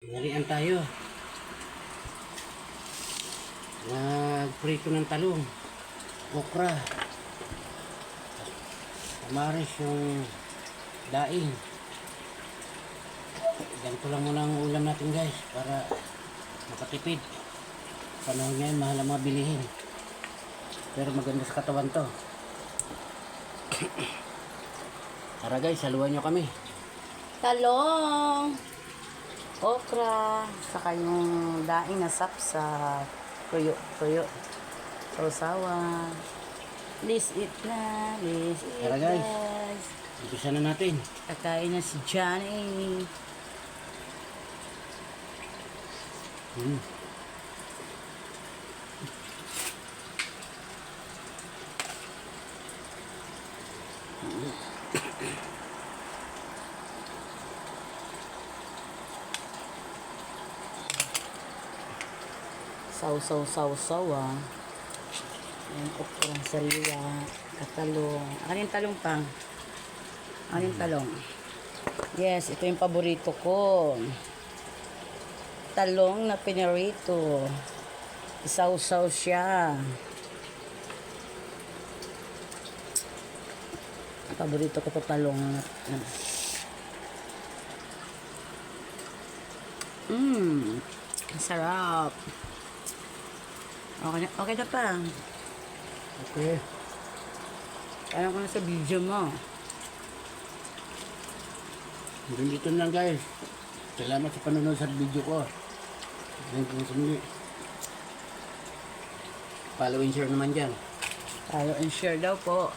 Narian tayo. Nagprito ng talong, okra, kamaris yung daing. Ganito lang muna ang ulam natin guys para makatipid. Panahon ngayon mahal ang mga bilihin. Pero maganda sa katawan to. Tara guys, saluhan nyo kami. Talong, okra, saka yung daing na sapsap, tuyo, sausawan. Let's eat na, let's eat. Tara guys, umpisa na natin. Kakain na si Johnny. Sausaw ah. Yung okrang saliwa, katalong. Ano yung talong pang? Ano yung talong? Yes, ito yung paborito ko. Talong na pinirito. Sausaw siya. Paborito ko to talong. Sarap. Okay na pa. Okay. Alam ko na sa video mo. Dito na lang guys. Salamat sa panonood sa video ko. Thank you sa muli. Follow and share naman dyan. Follow and share daw po.